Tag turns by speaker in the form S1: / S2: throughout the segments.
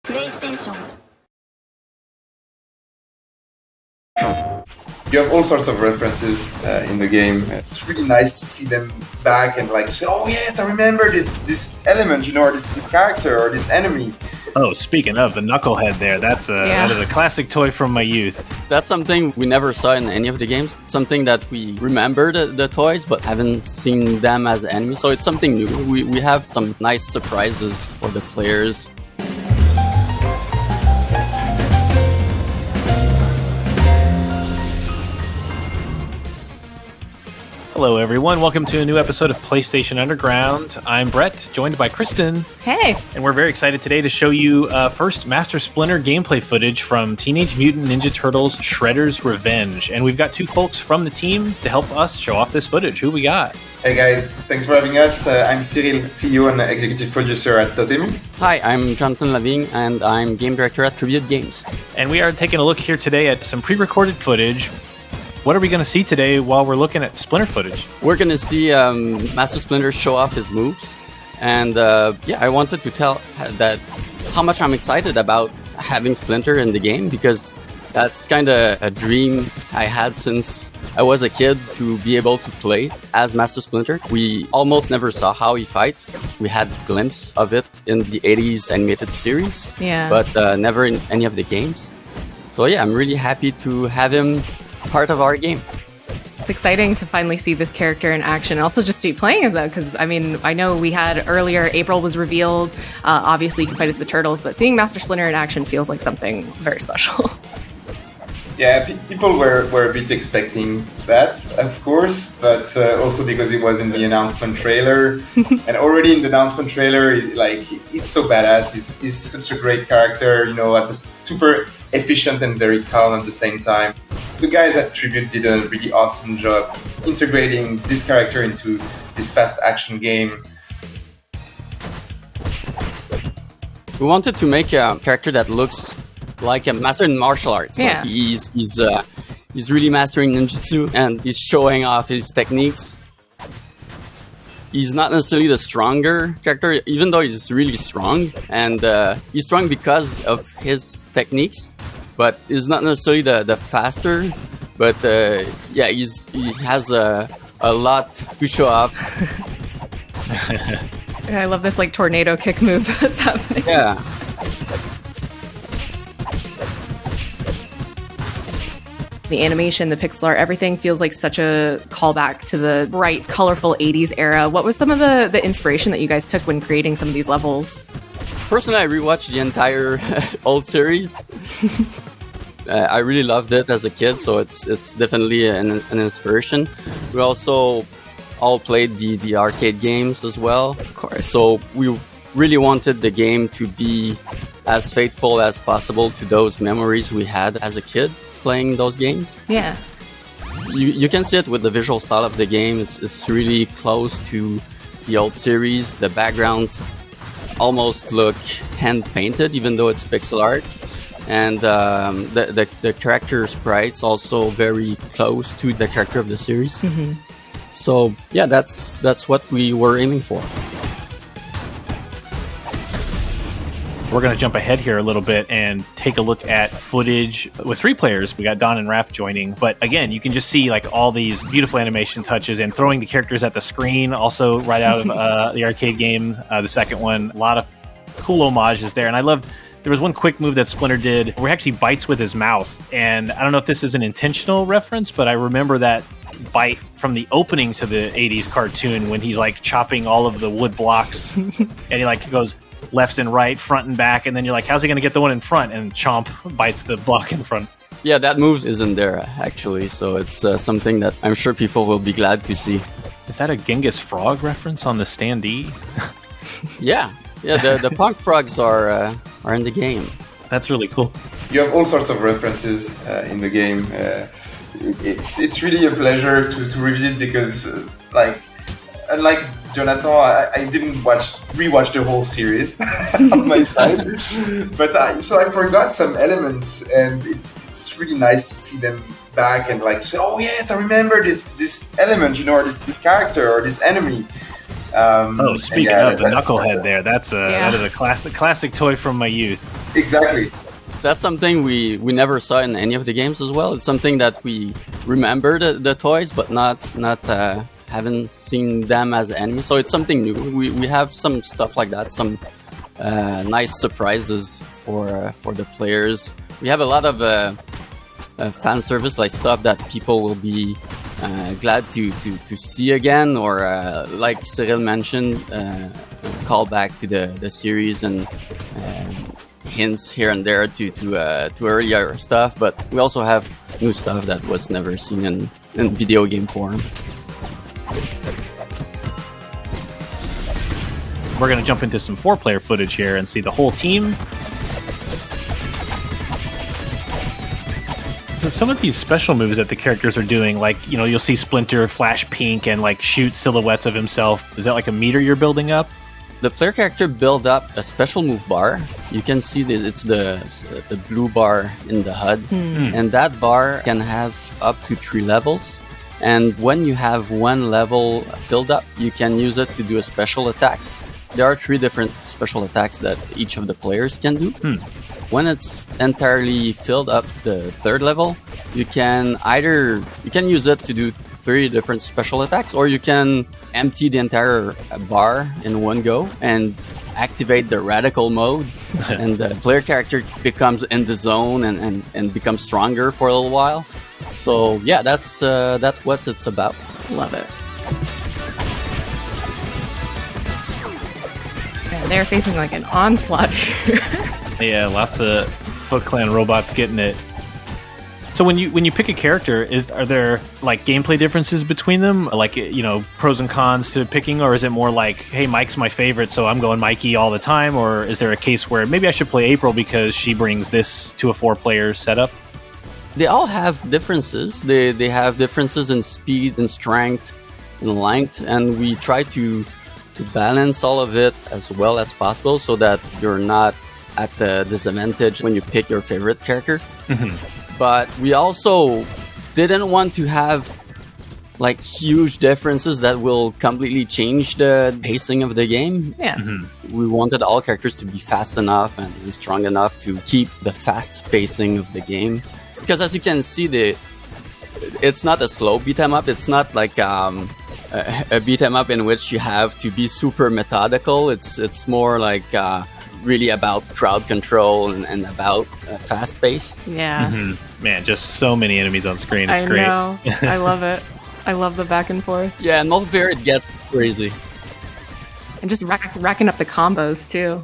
S1: PlayStation.
S2: You have all sorts of references in the game. It's really nice to see them back and like say, oh yes, I remember this element, you know, or this character or this enemy.
S3: Oh, speaking of the knucklehead there, that is a classic toy from my youth.
S4: That's something we never saw in any of the games. Something that we remember the toys, but haven't seen them as enemies. So it's something new. We have some nice surprises for the players.
S3: Hello, everyone. Welcome to a new episode of PlayStation Underground. I'm Brett, joined by Kristen.
S5: Hey.
S3: And we're very excited today to show you first Master Splinter gameplay footage from Teenage Mutant Ninja Turtles Shredder's Revenge. And we've got two folks from the team to help us show off this footage. Who we got?
S2: Hey guys, thanks for having us. I'm Cyril, CEO and executive producer at TMNT.
S4: Hi, I'm Jonathan Lavigne, and I'm game director at Tribute Games.
S3: And we are taking a look here today at some pre-recorded footage. What are we going to see today while we're looking at Splinter footage?
S4: We're going to see Master Splinter show off his moves. And I wanted to tell that how much I'm excited about having Splinter in the game, because that's kind of a dream I had since I was a kid, to be able to play as Master Splinter. We almost never saw how he fights. We had a glimpse of it in the 80s animated series, but never in any of the games. So yeah, I'm really happy to have him part of our game.
S5: It's exciting to finally see this character in action, and also just to be playing as that, because I mean, I know we had earlier, April was revealed, obviously you can fight as the Turtles, but seeing Master Splinter in action feels like something very special.
S2: Yeah, people were a bit expecting that, of course, but also because it was in the announcement trailer. And already in the announcement trailer, he's so badass. He's such a great character, you know, super efficient and very calm at the same time. The guys at Tribute did a really awesome job integrating this character into this fast action game.
S4: We wanted to make a character that looks like a master in martial arts.
S5: Yeah.
S4: Like he's really mastering ninjutsu, and he's showing off his techniques. He's not necessarily the stronger character, even though he's really strong, and he's strong because of his techniques, but he's not necessarily the faster, but he has a lot to show off.
S5: I love this like tornado kick move that's happening.
S4: Yeah.
S5: The animation, the pixel art, everything feels like such a callback to the bright, colorful 80s era. What was some of the inspiration that you guys took when creating some of these levels?
S4: Personally, I rewatched the entire old series. I really loved it as a kid, so it's definitely an inspiration. We also all played the arcade games as well.
S5: Of course.
S4: So we really wanted the game to be as faithful as possible to those memories we had as a kid playing those games.
S5: Yeah.
S4: You can see it with the visual style of the game. It's really close to the old series. The backgrounds almost look hand painted, even though it's pixel art. And the character sprites also very close to the character of the series. Mm-hmm. So yeah, that's what we were aiming for.
S3: We're going to jump ahead here a little bit and take a look at footage with 3 players. We got Don and Raph joining. But again, you can just see like all these beautiful animation touches and throwing the characters at the screen, also right out of the arcade game, the second one. A lot of cool homages there. And I loved, there was one quick move that Splinter did where he actually bites with his mouth. And I don't know if this is an intentional reference, but I remember that bite from the opening to the 80s cartoon when he's like chopping all of the wood blocks and he like goes left and right, front and back, and then you're like, how's he going to get the one in front? And Chomp bites the block in front.
S4: Yeah, that move isn't there, actually, so it's something that I'm sure people will be glad to see.
S3: Is that a Genghis Frog reference on the standee?
S4: Yeah, the punk frogs are in the game.
S3: That's really cool.
S2: You have all sorts of references in the game. It's really a pleasure to revisit because, unlike Jonathan, I didn't rewatch the whole series on my side, but so I forgot some elements, and it's really nice to see them back and like say, oh yes, I remember this element, or this character or this enemy.
S3: Speaking of the knucklehead, there, that is a classic toy from my youth.
S2: Exactly.
S4: That's something we never saw in any of the games as well. It's something that we remember the toys, but not haven't seen them as enemies. So it's something new. We have some stuff like that, some nice surprises for the players. We have a lot of fan service, like stuff that people will be glad to see again, or like Cyril mentioned, call back to the series and hints here and there to earlier stuff. But we also have new stuff that was never seen in video game form.
S3: We're going to jump into some 4-player footage here and see the whole team. So some of these special moves that the characters are doing, like, you'll see Splinter flash pink and like shoot silhouettes of himself. Is that like a meter you're building up?
S4: The player character build up a special move bar. You can see that it's the blue bar in the HUD. And that bar can have up to 3 levels. And when you have 1 level filled up, you can use it to do a special attack. There are 3 different special attacks that each of the players can do. When it's entirely filled up, the 3rd level, you can use it to do 3 different special attacks, or you can empty the entire bar in one go and activate the radical mode, and the player character becomes in the zone and becomes stronger for a little while. So yeah, that's what it's about.
S5: Love it. Yeah, they're facing like an onslaught.
S3: Yeah, lots of Foot Clan robots getting it. So when you pick a character, are there like gameplay differences between them? Like, pros and cons to picking, or is it more like, hey, Mike's my favorite, so I'm going Mikey all the time? Or is there a case where maybe I should play April because she brings this to a 4-player setup?
S4: They all have differences. They have differences in speed and strength and length, and we try to balance all of it as well as possible so that you're not at the disadvantage when you pick your favorite character. But we also didn't want to have like huge differences that will completely change the pacing of the game.
S5: Yeah.
S4: We wanted all characters to be fast enough and strong enough to keep the fast pacing of the game. Because as you can see, it's not a slow beat 'em up. It's not like a beat 'em up in which you have to be super methodical. It's more like really about crowd control and about fast pace.
S5: Yeah.
S3: Man, just so many enemies on screen. It's great.
S5: I know. I love it. I love the back and forth.
S4: Yeah, and multiplayer, it gets crazy.
S5: And just racking up the combos, too.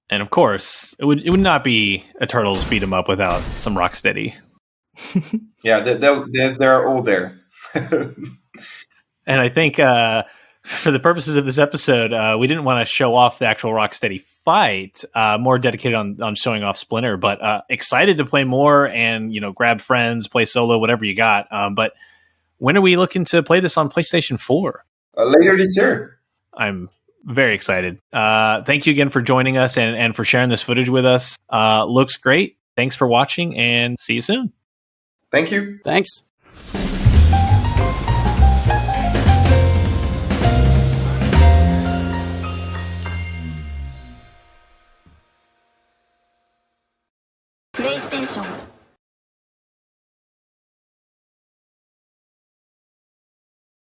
S3: And of course, it would not be a Turtles beat 'em up without some Rocksteady.
S2: Yeah, they're all there.
S3: And I think for the purposes of this episode, we didn't want to show off the actual Rocksteady fight, more dedicated on showing off Splinter, but excited to play more and, grab friends, play solo, whatever you got. But when are we looking to play this on PlayStation 4?
S2: Later this year.
S3: I'm very excited. Thank you again for joining us and for sharing this footage with us. Looks great. Thanks for watching and see you soon.
S2: Thank you.
S4: Thanks.